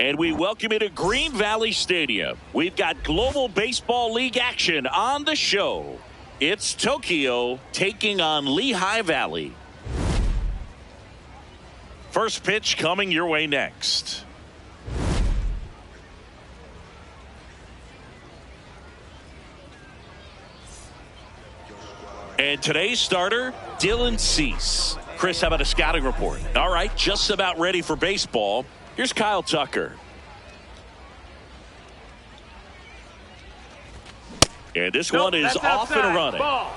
And we welcome you to Green Valley Stadium. We've got Global Baseball League action on the show. It's Tokyo taking on Lehigh Valley. First pitch coming your way next. And today's starter, Dylan Cease. Chris, how about a scouting report? All right, just about ready for baseball. Here's Kyle Tucker. And this one is off and running. Ball.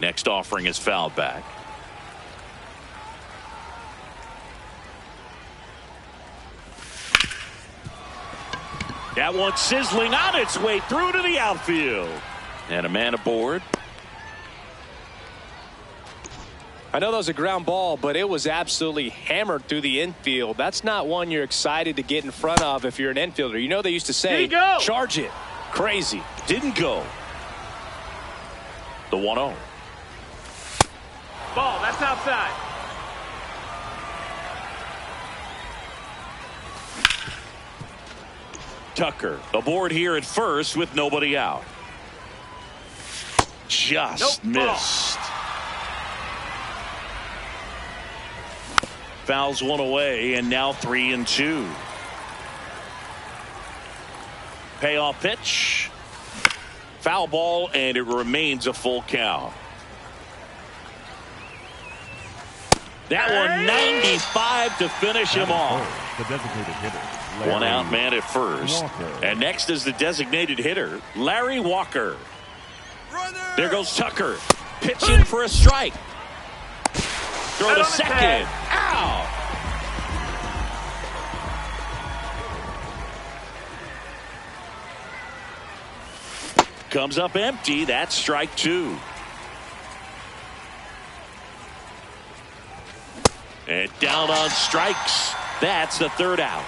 Next offering is fouled back. That one sizzling on its way through to the outfield. And a man aboard. I know that was a ground ball, but it was absolutely hammered through the infield. That's not one you're excited to get in front of if you're an infielder. You know they used to say, charge it. Crazy. Didn't go. The 1-0. Ball, that's outside. Tucker aboard here at first with nobody out. Just missed. Fouls one away, and now 3-2. Payoff pitch. Foul ball, and it remains a full count. That one 95 to finish him off. The designated hitter. One out man at first. Walker. And next is the designated hitter, Larry Walker. There goes Tucker. Pitching for a strike. Throw to second. Out. Comes up empty. That's strike two. And down on strikes. That's the third out.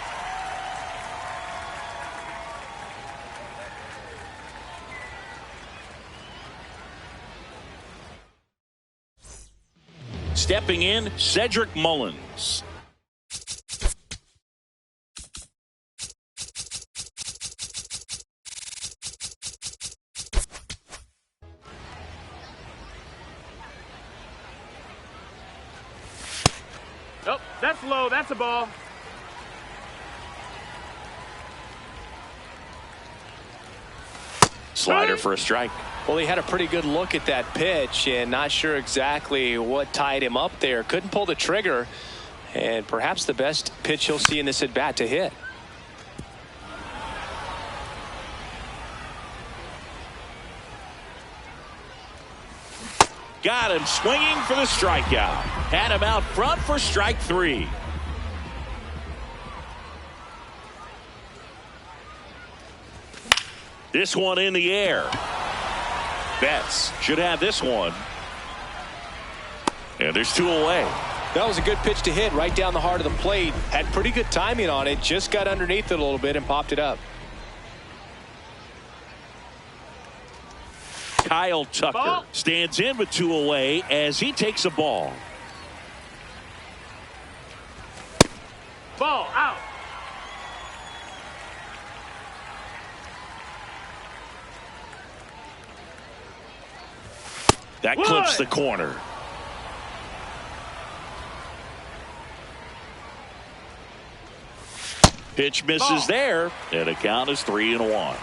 Stepping in, Cedric Mullins. Nope, that's low. That's a ball. Slider for a strike. Well, he had a pretty good look at that pitch and not sure exactly what tied him up there. Couldn't pull the trigger, and perhaps the best pitch he'll see in this at bat to hit. Got him swinging for the strikeout. Had him out front for strike three. This one in the air. Betts should have this one. And there's two away. That was a good pitch to hit right down the heart of the plate. Had pretty good timing on it. Just got underneath it a little bit and popped it up. Kyle Tucker stands in with two away as he takes a ball. Ball out. That clips the corner. Pitch misses there, and the count is 3-1.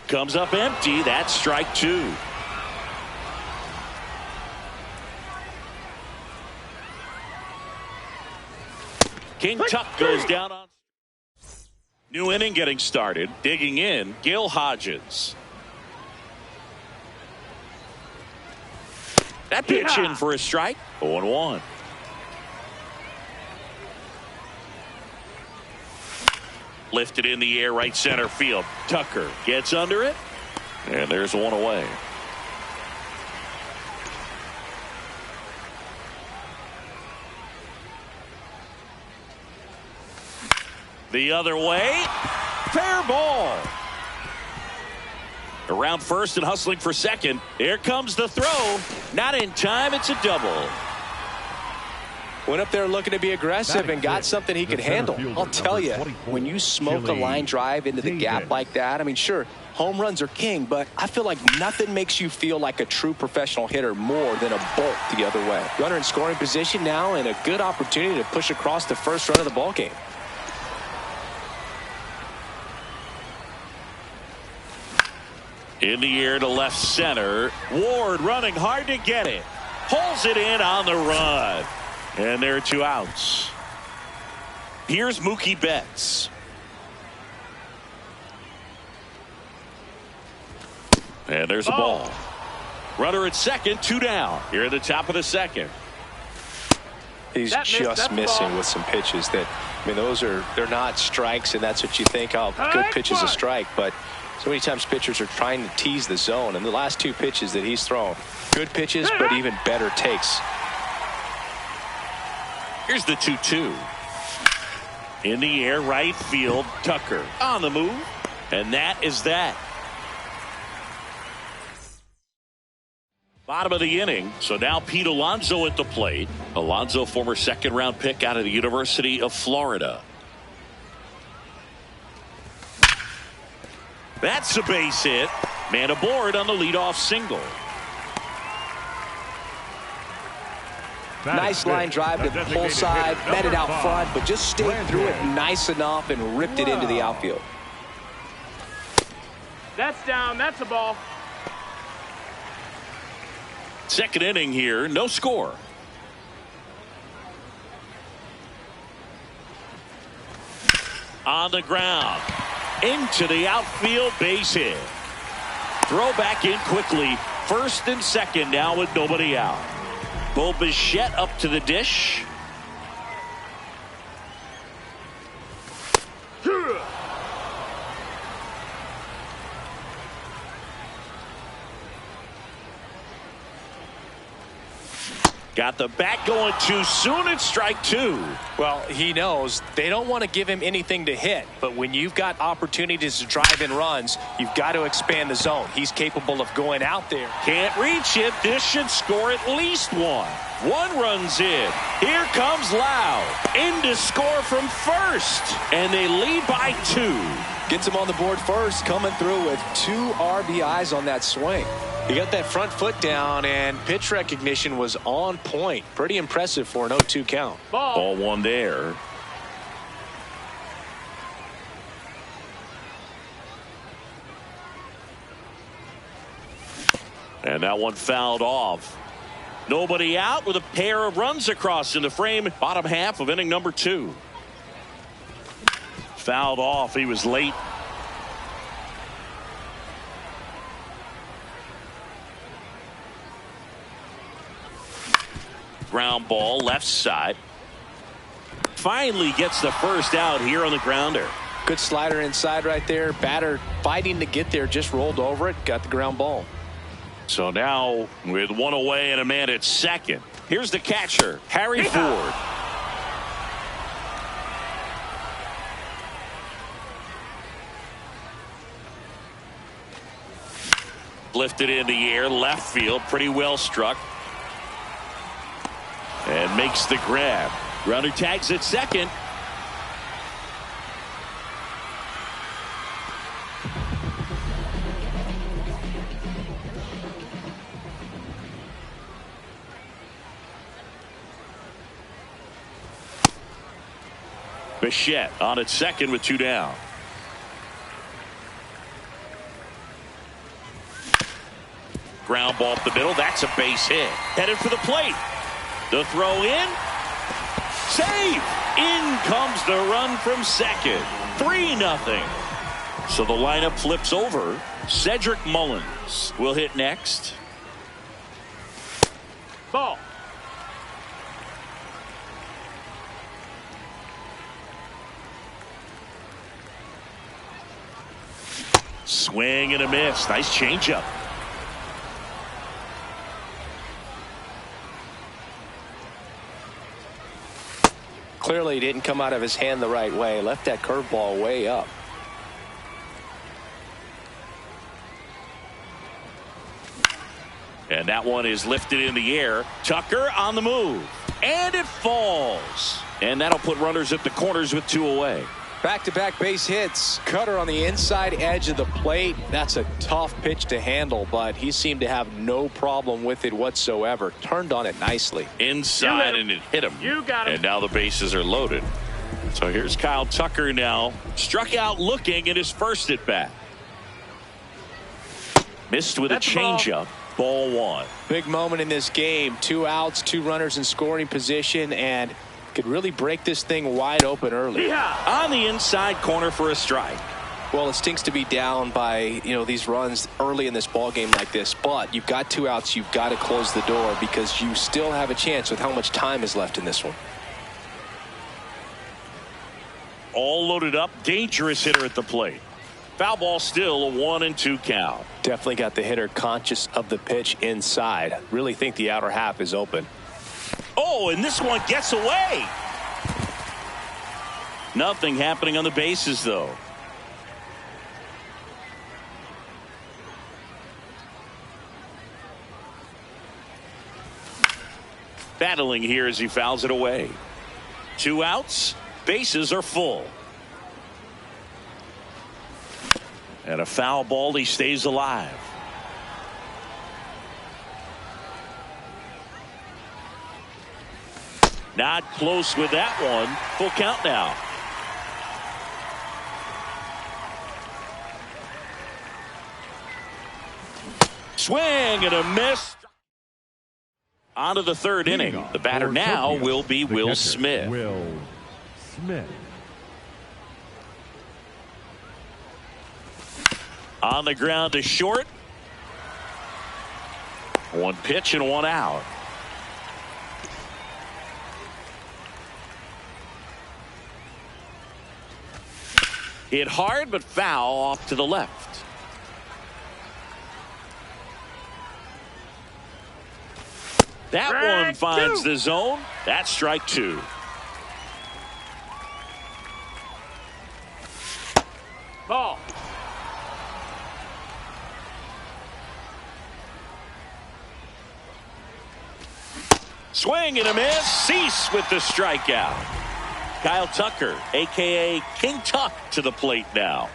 Comes up empty. That's strike two. King Tuck goes down on. New inning getting started. Digging in, Gil Hodges. That pitch in for a strike. 0-1. Lifted in the air, right center field. Tucker gets under it, and there's one away. The other way. Fair ball. Around first and hustling for second. Here comes the throw. Not in time. It's a double. Went up there looking to be aggressive and got something he could handle. I'll tell you, when you smoke a line drive into the gap like that, I mean, sure, home runs are king, but I feel like nothing makes you feel like a true professional hitter more than a bolt the other way. Runner in scoring position now and a good opportunity to push across the first run of the ball game. In the air to left center. Ward running hard to get it. Pulls it in on the run. And there are 2 outs. Here's Mookie Betts. And there's a ball. Runner at second, 2 down. Here at the top of the second. He's just missing with some pitches that, I mean, they're not strikes, and that's what you think, oh, good pitch is a strike. But so many times pitchers are trying to tease the zone, and the last 2 pitches that he's thrown, good pitches, but even better takes. Here's the 2-2. In the air, right field, Tucker on the move. And that is that. Bottom of the inning. So now Pete Alonso at the plate. Alonso, former second-round pick out of the University of Florida. That's a base hit. Man aboard on the leadoff single. Nice line drive to the pull side, met it out front, but just stayed through it nice enough and ripped it into the outfield. That's down. That's a ball. Second inning here, no score. On the ground, into the outfield, base hit. Throw back in quickly. First and second now with nobody out. Bo Bichette up to the dish. Got the bat going too soon. It's strike 2. Well, he knows they don't want to give him anything to hit, but when you've got opportunities to drive in runs, you've got to expand the zone. He's capable of going out there. Can't reach it. This should score at least 1. 1 runs in. Here comes Lau. In to score from first. And they lead by 2. Gets him on the board first, coming through with 2 RBIs on that swing. He got that front foot down, and pitch recognition was on point. Pretty impressive for an 0-2 count. Ball 1 there. And that one fouled off. Nobody out with a pair of runs across in the frame. Bottom half of inning number 2. Fouled off. He was late. Ground ball left side. Finally gets the first out here on the grounder. Good slider inside right there. Batter fighting to get there, just rolled over it, got the ground ball. So now with 1 away and a man at second. Here's the catcher, Harry Ford. Lifted in the air, left field, pretty well struck. And makes the grab. Runner tags at second. Bichette on at second with 2 down. Ground ball up the middle. That's a base hit. Headed for the plate. The throw in. Save. In comes the run from second. 3-0. So the lineup flips over. Cedric Mullins will hit next. Ball. Swing and a miss. Nice changeup. Clearly he didn't come out of his hand the right way. Left that curveball way up. And that one is lifted in the air. Tucker on the move. And it falls. And that'll put runners at the corners with 2 away. Back-to-back base hits. Cutter on the inside edge of the plate. That's a tough pitch to handle, but he seemed to have no problem with it whatsoever. Turned on it nicely. Inside, and it hit him. You got him. And now the bases are loaded. So here's Kyle Tucker now. Struck out looking in his first at bat. Missed with a changeup. Ball 1. Big moment in this game. 2 outs, 2 runners in scoring position, and could really break this thing wide open early. Yeah. On the inside corner for a strike. Well, it stinks to be down by, these runs early in this ball game like this, but you've got 2 outs. You've got to close the door because you still have a chance with how much time is left in this one. All loaded up. Dangerous hitter at the plate. Foul ball, still a 1-2 count. Definitely got the hitter conscious of the pitch inside. Really think the outer half is open. Oh, and this one gets away. Nothing happening on the bases, though. Battling here as he fouls it away. 2 outs. Bases are full. And a foul ball. He stays alive. Not close with that one. Full count now. Swing and a miss. On to the 3rd inning. The batter now will be Will Smith. Will Smith. On the ground to short. 1 pitch and 1 out. Hit hard but foul off to the left. That one finds the zone. That's strike 2. Ball. Swing and a miss. Cease with the strikeout. Kyle Tucker, a.k.a. King Tuck, to the plate now.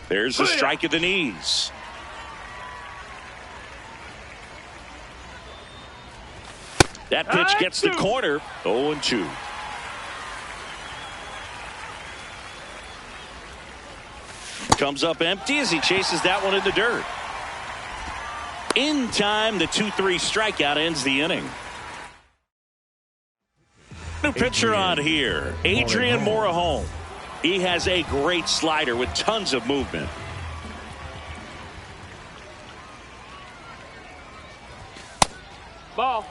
There's the strike at the knees. That pitch gets the corner. 0-2. Comes up empty as he chases that one in the dirt. In time, the 2-3 strikeout ends the inning. New pitcher on here, Adrian Morejon. He has a great slider with tons of movement. Ball.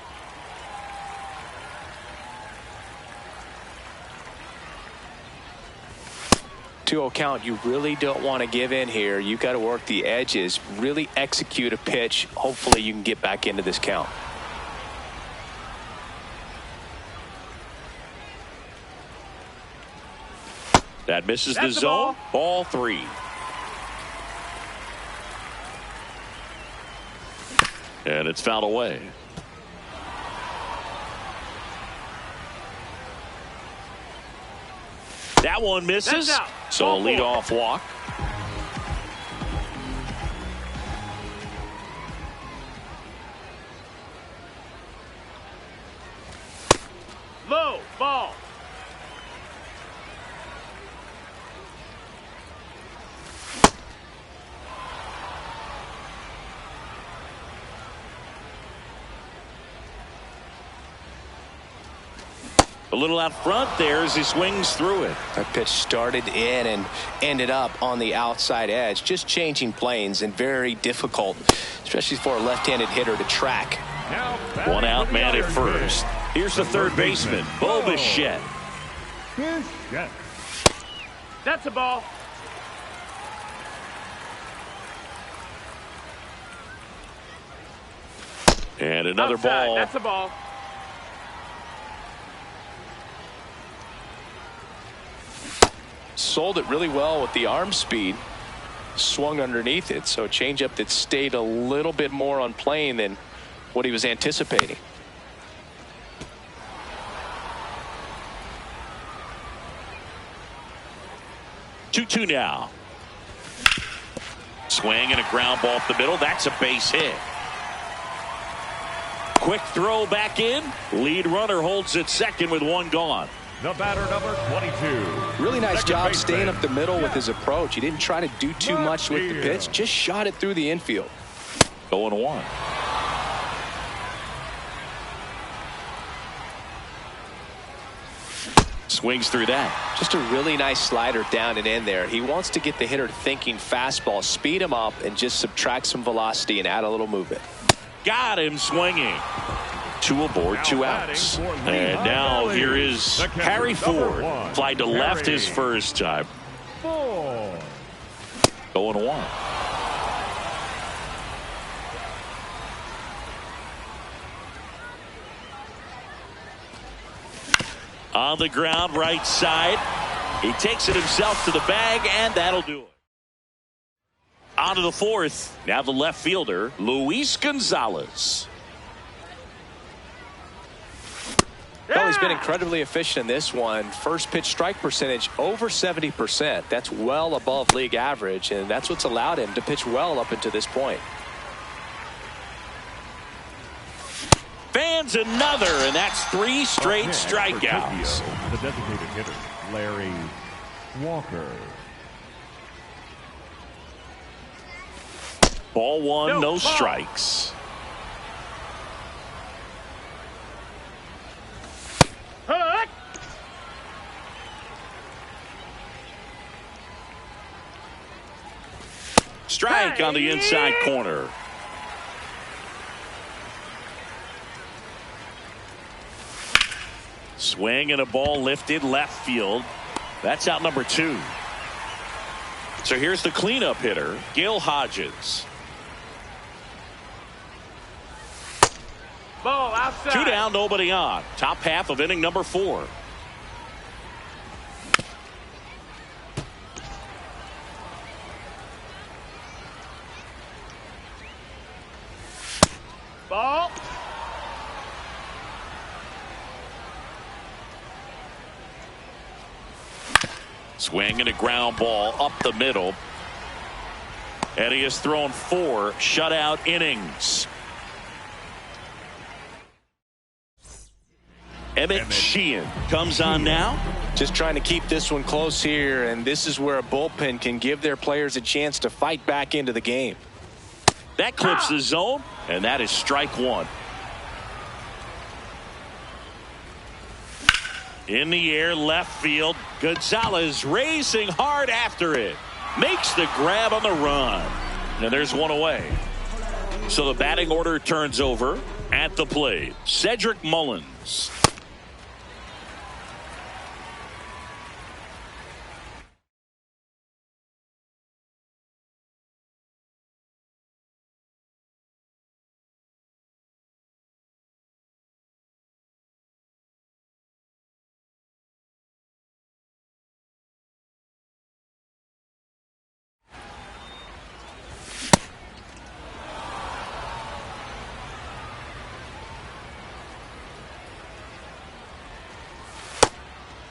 To count, you really don't want to give in here. You got to work the edges, really execute a pitch. Hopefully you can get back into this count. That misses the zone. Ball 3. And it's fouled away. That one misses. So a leadoff walk. Low ball. A little out front there as he swings through it. That pitch started in and ended up on the outside edge. Just changing planes and very difficult, especially for a left-handed hitter to track. One out, man at first. Here's the third baseman, Bo Bichette. That's a ball. And another Outside. ball. That's a ball. Sold it really well with the arm speed. swung underneath it. So a changeup that stayed a little bit more on plane than what he was anticipating. Two now. Swing and a ground ball up the middle. That's a base hit. Quick throw back in. Lead runner holds at second with one gone. The batter, number 22. Really nice Second job baseman. staying up the middle with his approach. He didn't try to do too much with the pitch. Just shot it through the infield. 0-1. Swings through that. Just a really nice slider down and in there. He wants to get the hitter thinking fastball, speed him up, and just subtract some velocity and add a little movement. Got him swinging. Two aboard, two outs. And now here is Harry Ford. Fly to left his first time. 0-1. On the ground, right side. He takes it himself to the bag, and that'll do it. On to the fourth. Now the left fielder, Luis Gonzalez. Well, he's been incredibly efficient in this one. First pitch strike percentage over 70%. That's well above league average, and that's what's allowed him to pitch well up until this point. Fans another, and that's 3 straight strikeouts. The designated hitter, Larry Walker. Ball one, no strikes. Hook. Strike on the inside corner. Swing and a ball lifted left field. That's out number 2. So here's the cleanup hitter, Gil Hodges. Ball outside. 2 down, nobody on. Top half of inning number 4. Ball. Swing and a ground ball up the middle. And he has thrown 4 shutout innings. Emmett Sheehan comes on now. Just trying to keep this one close here, and this is where a bullpen can give their players a chance to fight back into the game. That clips the zone, and that is strike 1. In the air, left field. Gonzalez racing hard after it. Makes the grab on the run. And there's one away. So the batting order turns over at the plate. Cedric Mullins.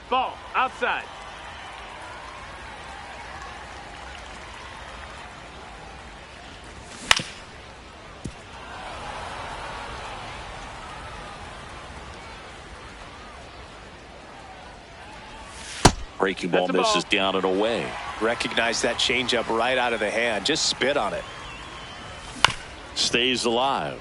Ball outside. Breaking ball misses down and away. Recognize that changeup right out of the hand. Just spit on it. Stays alive.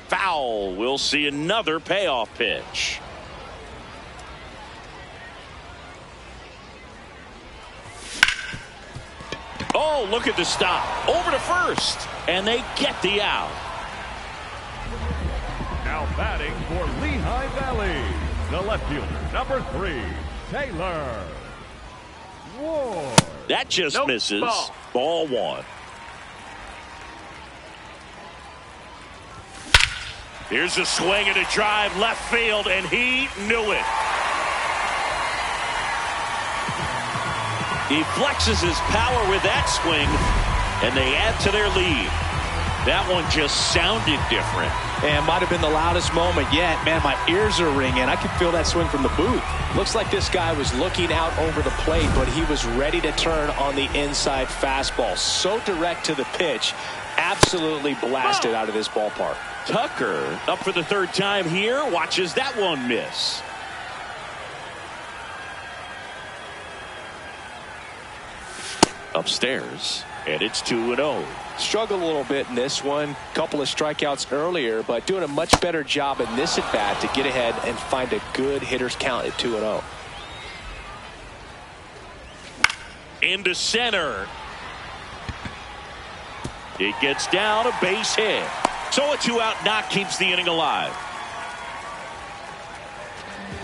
Foul. We'll see another payoff pitch. Oh, look at the stop. Over to first. And they get the out. Now batting for Lehigh Valley, the left fielder, number 3, Taylor Ward. That just misses. Ball 1. Here's a swing and a drive left field, and he knew it. He flexes his power with that swing, and they add to their lead. That one just sounded different. And might have been the loudest moment yet. Man, my ears are ringing. I can feel that swing from the booth. Looks like this guy was looking out over the plate, but he was ready to turn on the inside fastball. So direct to the pitch. Absolutely blasted out of this ballpark. Tucker up for the third time here. Watches that one miss. Upstairs, and it's 2-0. Struggled a little bit in this one. Couple of strikeouts earlier, but doing a much better job in this at bat to get ahead and find a good hitter's count at 2-0. Into center. It gets down, a base hit. So a 2-out knock keeps the inning alive.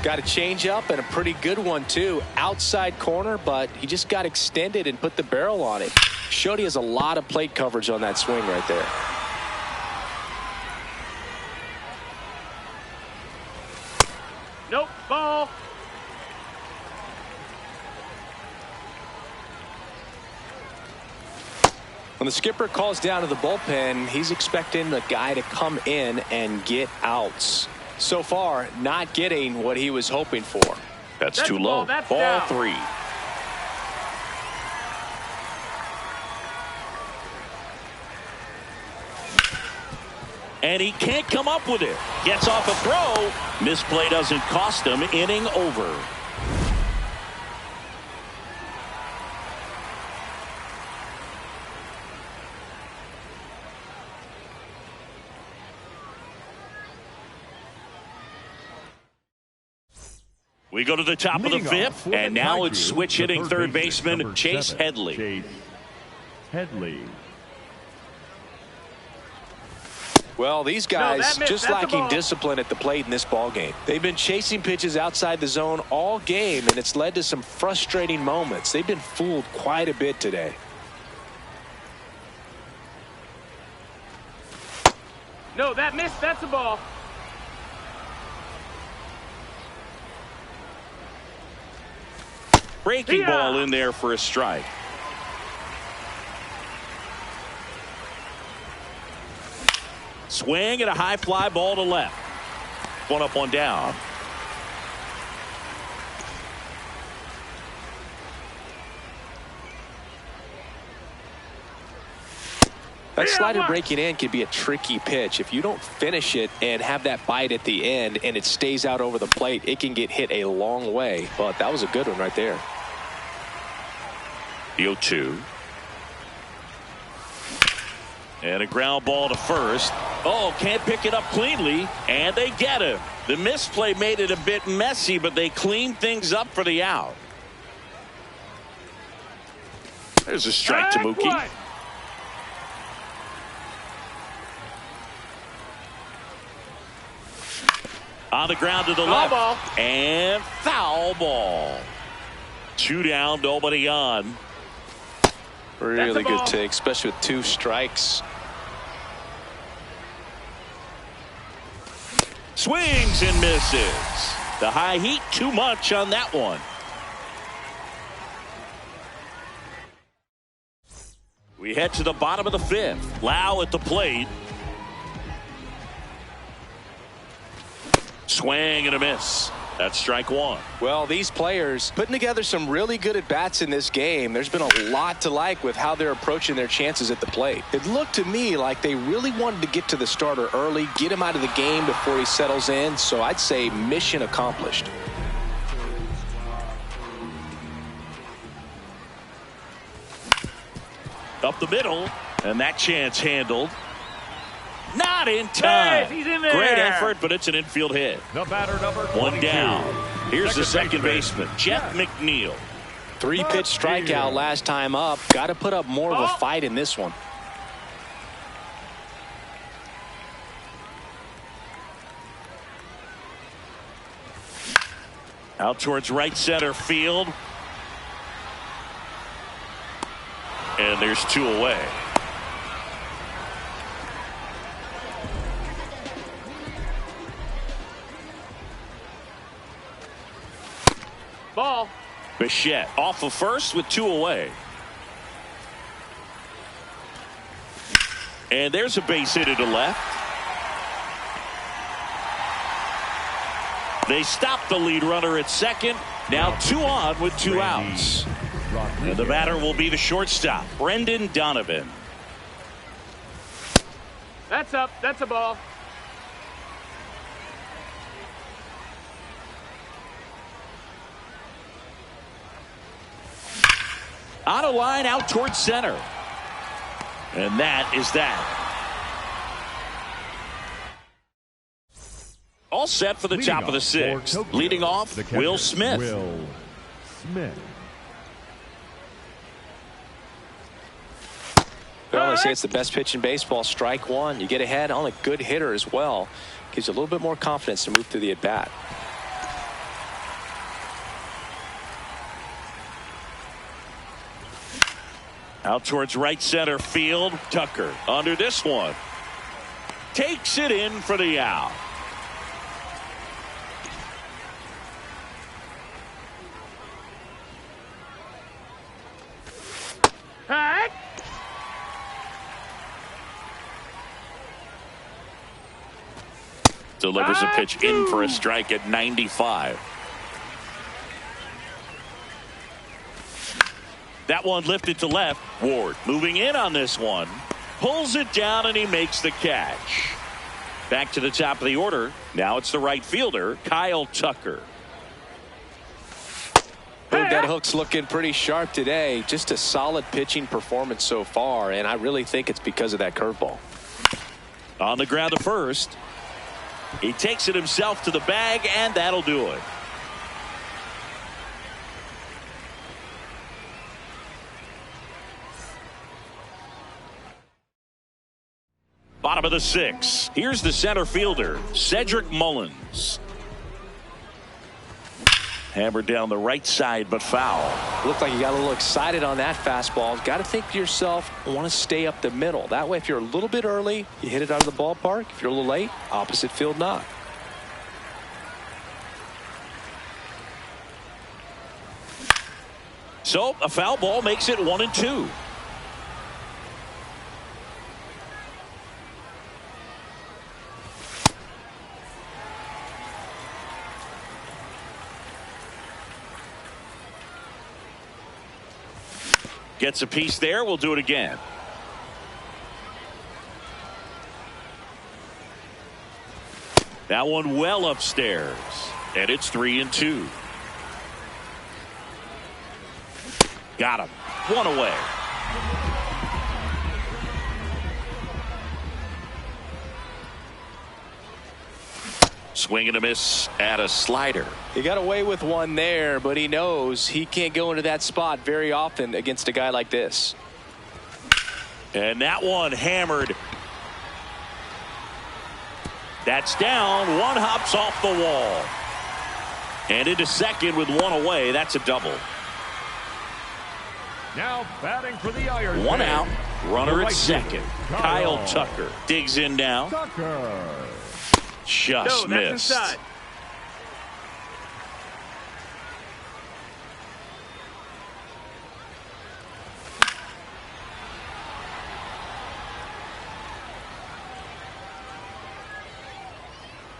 Got a change up and a pretty good one too. Outside corner, but he just got extended and put the barrel on it. Showed he has a lot of plate coverage on that swing right there. Nope, ball. When the skipper calls down to the bullpen, he's expecting the guy to come in and get outs. So far, not getting what he was hoping for. That's too low. Ball 3. And he can't come up with it. Gets off a throw. Misplay doesn't cost him. Inning over. We go to the top of the fifth, and now it's switch hitting third baseman Chase Headley. Chase Headley. Well, these guys just lacking discipline at the plate in this ball game. They've been chasing pitches outside the zone all game, and it's led to some frustrating moments. They've been fooled quite a bit today. No, that missed. That's a ball. Breaking ball in there for a strike. Swing and a high fly ball to left. One up, one down. That slider breaking in can be a tricky pitch. If you don't finish it and have that bite at the end and it stays out over the plate, it can get hit a long way. But that was a good one right there. The 0-2. And a ground ball to first. Oh, can't pick it up cleanly, and they get him. The misplay made it a bit messy, but they cleaned things up for the out. There's a strike to Mookie. On the ground to the left. Ball. And foul ball. 2 down, nobody on. Really good take, especially with 2 strikes. Swings and misses. The high heat too much on that one. We head to the bottom of the 5th. Lau at the plate. Swing and a miss. That's strike 1. Well, these players putting together some really good at-bats in this game. There's been a lot to like with how they're approaching their chances at the plate. It looked to me like they really wanted to get to the starter early, get him out of the game before he settles in. So I'd say mission accomplished. Up the middle, and that chance handled. Not in time. Hey, he's in there. Great effort, but it's an infield hit. The batter number 22. 1 down. Here's the second baseman, Jeff McNeil. 3-pitch strikeout last time up. Got to put up more of a fight in this one. Out towards right center field. And there's 2 away. Ball. Bichette off of first with 2 away. And there's a base hit to left. They stop the lead runner at second. Now 2 on with 2 outs. And the batter will be the shortstop, Brendan Donovan. That's up. That's a ball. On a line out towards center. And that is that. All set for the top of the 6th. Leading off, Will Smith. Will Smith. Well, they say it's the best pitch in baseball. Strike one. You get ahead on a good hitter as well. Gives you a little bit more confidence to move through the at-bat. Out towards right center field. Tucker under this one. Takes it in for the out. Hey! Delivers a pitch in for a strike at 95. That one lifted to left. Ward moving in on this one. Pulls it down and he makes the catch. Back to the top of the order. Now it's the right fielder, Kyle Tucker. That hook's looking pretty sharp today. Just a solid pitching performance so far, and I really think it's because of that curveball. On the ground to first. He takes it himself to the bag, and that'll do it. Bottom of the 6th. Here's the center fielder, Cedric Mullins. Hammered down the right side, but foul. Looked like you got a little excited on that fastball. Got to think to yourself, I want to stay up the middle. That way, if you're a little bit early, you hit it out of the ballpark. If you're a little late, opposite field knock. So a foul ball makes it 1-2. Gets a piece there. We'll do it again. That one well upstairs. And it's 3-2. Got him. 1 away. Swing and a miss at a slider. He got away with one there, but he knows he can't go into that spot very often against a guy like this. And that one hammered. That's down. One hops off the wall. And into second with 1 away. That's a double. Now batting for the Iron. 1 out. Runner right at second. Kyle Tucker digs in now. Tucker. Just No, that's missed. inside.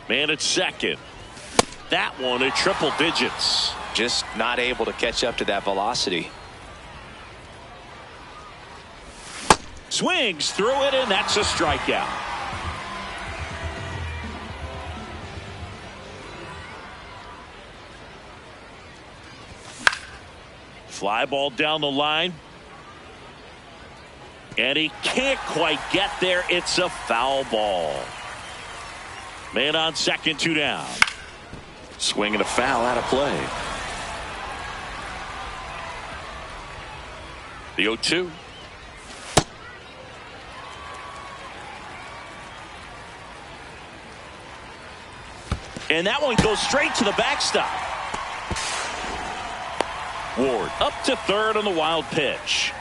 Man at second. That one at triple digits. Just not able to catch up to that velocity. Swings through it, and that's a strikeout. Fly ball down the line. And he can't quite get there. It's a foul ball. Man on second, 2 down. Swing and a foul out of play. The 0-2. And that one goes straight to the backstop. Ward up to third on the wild pitch.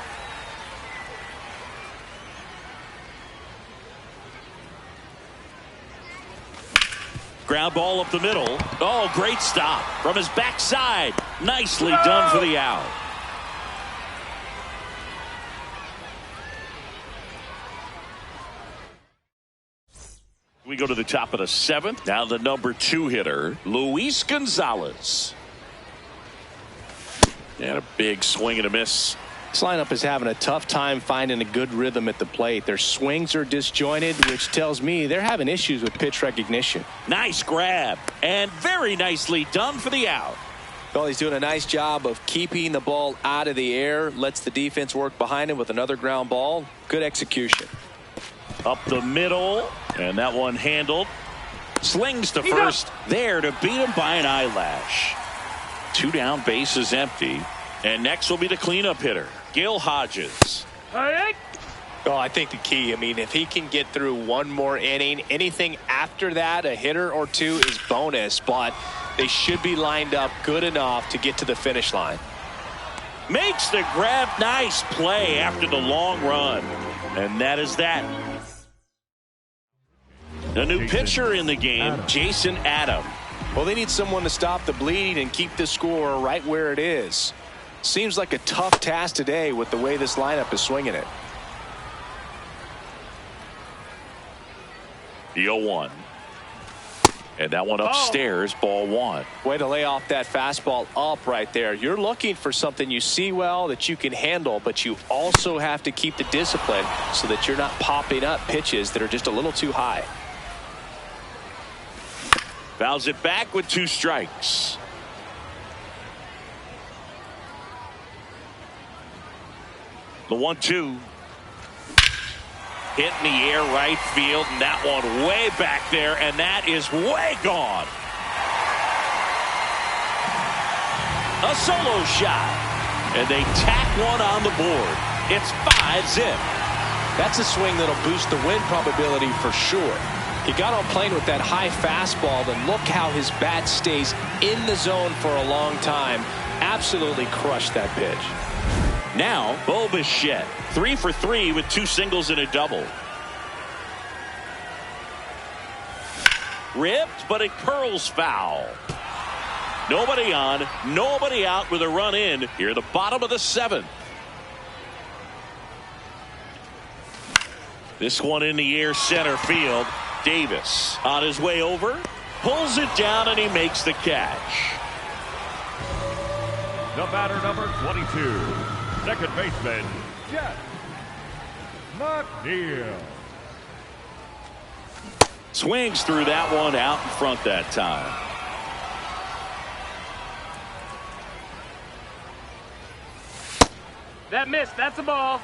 Ground ball up the middle. Oh, great stop from his backside. Nicely done for the out. We go to the top of the 7th. Now the number 2 hitter, Luis Gonzalez. And a big swing and a miss. This lineup is having a tough time finding a good rhythm at the plate. Their swings are disjointed, which tells me they're having issues with pitch recognition. Nice grab and very nicely done for the out. Well, he's doing a nice job of keeping the ball out of the air. Lets the defense work behind him with another ground ball. Good execution. Up the middle, and that one handled. Slings to first, there to beat him by an eyelash. 2 down, bases empty. And next will be the cleanup hitter, Gil Hodges. Oh, I think the key, if he can get through one more inning, anything after that, a hitter or two is bonus, but they should be lined up good enough to get to the finish line. Makes the grab. Nice play after the long run. And that is that. The new pitcher in the game, Jason Adam. Well, they need someone to stop the bleed and keep the score right where it is. Seems like a tough task today with the way this lineup is swinging it. The 0-1. And that one upstairs, ball 1. Way to lay off that fastball up right there. You're looking for something you see well that you can handle, but you also have to keep the discipline so that you're not popping up pitches that are just a little too high. Fouls it back with 2 strikes. The 1-2. Hit in the air right field, and that one way back there, and that is way gone. A solo shot, and they tack one on the board. It's 5-zip. That's a swing that'll boost the win probability for sure. He got on plane with that high fastball, and look how his bat stays in the zone for a long time. Absolutely crushed that pitch. Now, Bo Bichette, 3 for 3 with 2 singles and a double. Ripped, but it curls foul. Nobody on, nobody out with a run in here at the bottom of the 7th. This one in the air center field. Davis on his way over, pulls it down, and he makes the catch. The batter, number 22, second baseman, Jeff McNeil. Swings through that one out in front that time. That missed. That's a ball.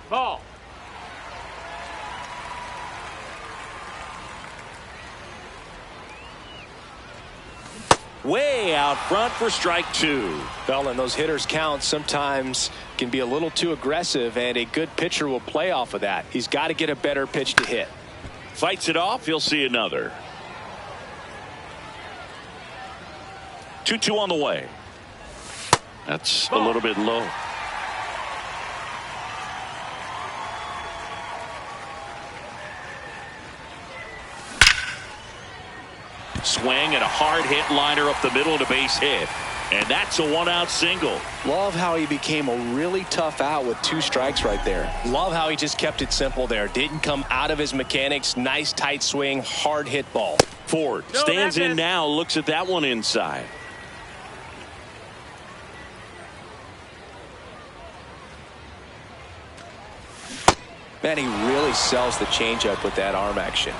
Ball. Way out front for strike 2. Well, and those hitters count sometimes can be a little too aggressive, and a good pitcher will play off of that. He's got to get a better pitch to hit. Fights it off. He'll see another. 2-2 on the way. That's a little bit low. Swing and a hard hit liner up the middle of the base hit. And that's a 1-out single. Love how he became a really tough out with 2 strikes right there. Love how he just kept it simple there. Didn't come out of his mechanics. Nice tight swing, hard hit ball. Ford stands in now, looks at that one inside. Man, he really sells the changeup with that arm action.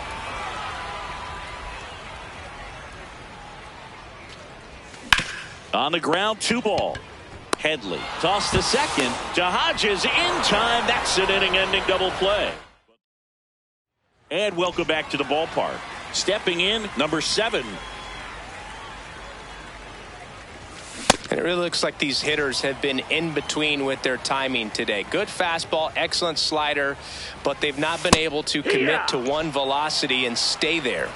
On the ground, 2 ball. Headley tossed to second to Hodges in time. That's an inning-ending double play. And welcome back to the ballpark. Stepping in, number 7. And it really looks like these hitters have been in between with their timing today. Good fastball, excellent slider, but they've not been able to commit to one velocity and stay there.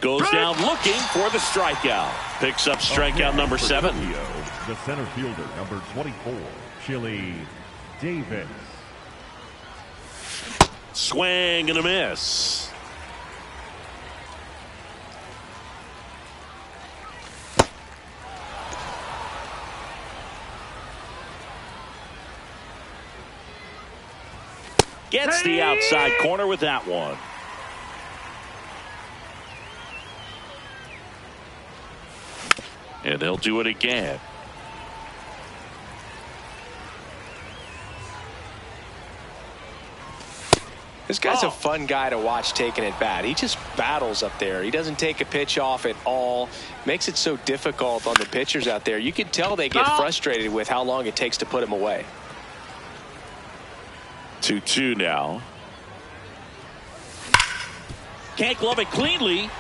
Goes down looking for the strikeout. Picks up strikeout number 7. The center fielder, number 24, Chili Davis. Swing and a miss. Gets the outside corner with that one. And they'll do it again. This guy's a fun guy to watch taking it bat. He just battles up there. He doesn't take a pitch off at all. Makes it so difficult on the pitchers out there. You can tell they get frustrated with how long it takes to put him away. 2-2 now. Can't glove it cleanly.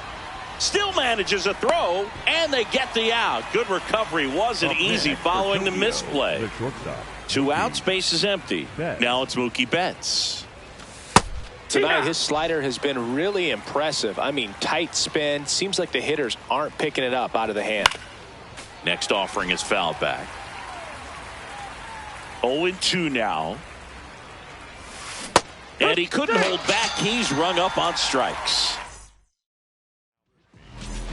Still manages a throw, and they get the out. Good recovery. Wasn't easy following the misplay. 2 outs, base is empty. Now it's Mookie Betts. Tonight, his slider has been really impressive. I mean, tight spin. Seems like the hitters aren't picking it up out of the hand. Next offering is fouled back. 0-2 now. And he couldn't hold back. He's rung up on strikes.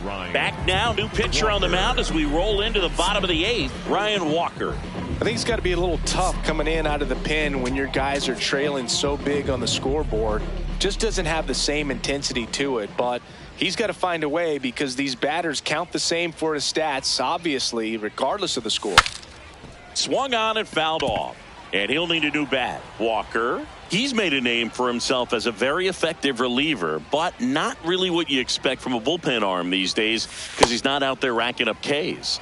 Back now, new pitcher on the mound as we roll into the bottom of the 8th, Ryan Walker. I think it's got to be a little tough coming in out of the pen when your guys are trailing so big on the scoreboard. Just doesn't have the same intensity to it, but he's got to find a way because these batters count the same for his stats, obviously, regardless of the score. Swung on and fouled off, and he'll need a new bat. Walker, he's made a name for himself as a very effective reliever, but not really what you expect from a bullpen arm these days because he's not out there racking up Ks.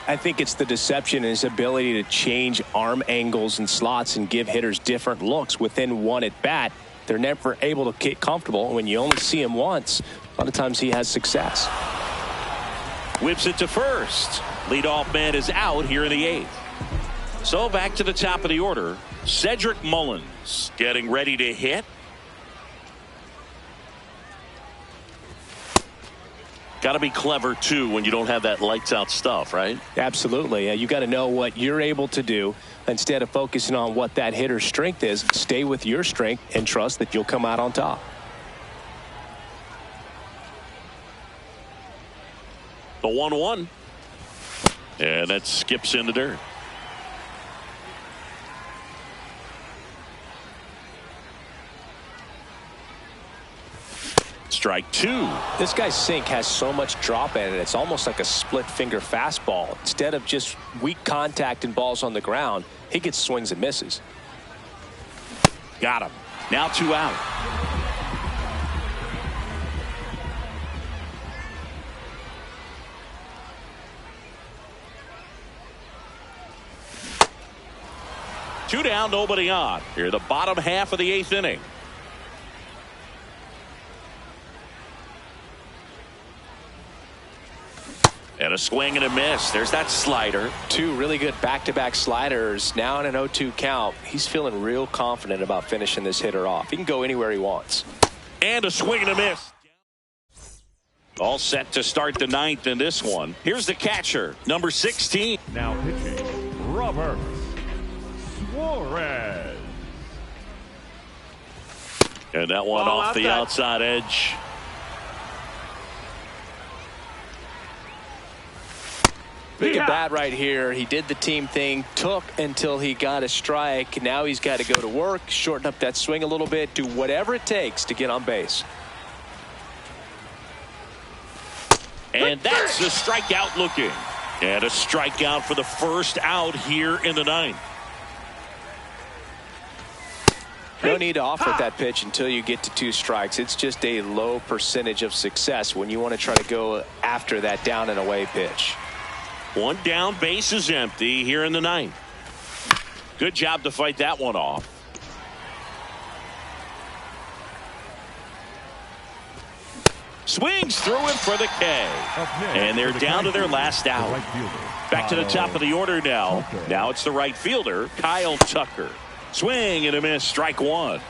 I think it's the deception in his ability to change arm angles and slots and give hitters different looks within one at bat. They're never able to get comfortable. When you only see him once, a lot of times he has success. Whips it to first. Leadoff man is out here in the 8th. So back to the top of the order. Cedric Mullins getting ready to hit. Got to be clever, too, when you don't have that lights-out stuff, right? Absolutely. You got to know what you're able to do. Instead of focusing on what that hitter's strength is, stay with your strength and trust that you'll come out on top. The 1-1. And that skips in the dirt. Strike 2. This guy's sink has so much drop in it. It's almost like a split finger fastball. Instead of just weak contact and balls on the ground, he gets swings and misses. Got him. Now 2 out. Two down, nobody on. Here, the bottom half of the 8th inning. And a swing and a miss. There's that slider. 2 really good back-to-back sliders. Now in an 0-2 count. He's feeling real confident about finishing this hitter off. He can go anywhere he wants. And a swing and a miss. All set to start the 9th in this one. Here's the catcher, number 16. Now pitching, Robert Suarez. And that one off the outside edge. Big at bat right here. He did the team thing, took until he got a strike. Now he's got to go to work, shorten up that swing a little bit, do whatever it takes to get on base. And that's a strikeout looking. And a strikeout for the first out here in the 9th. No need to offer that pitch until you get to 2 strikes. It's just a low percentage of success when you want to try to go after that down and away pitch. 1 down, base is empty here in the 9th. Good job to fight that one off. Swings through him for the K. And they're down to their last out. Back to the top of the order now. Now it's the right fielder, Kyle Tucker. Swing and a miss, strike 1.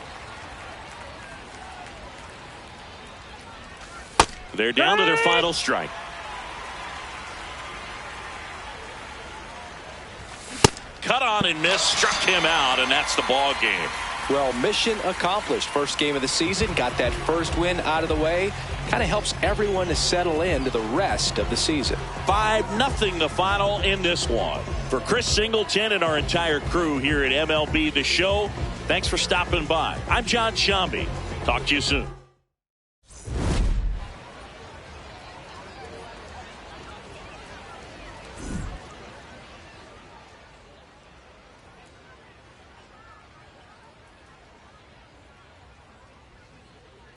They're down to their final strike. Cut on and miss, struck him out, and that's the ball game. Well, mission accomplished. First game of the season, got that first win out of the way. Kind of helps everyone to settle into the rest of the season. 5-0 the final in this one. For Chris Singleton and our entire crew here at MLB The Show, thanks for stopping by. I'm John Shambi. Talk to you soon.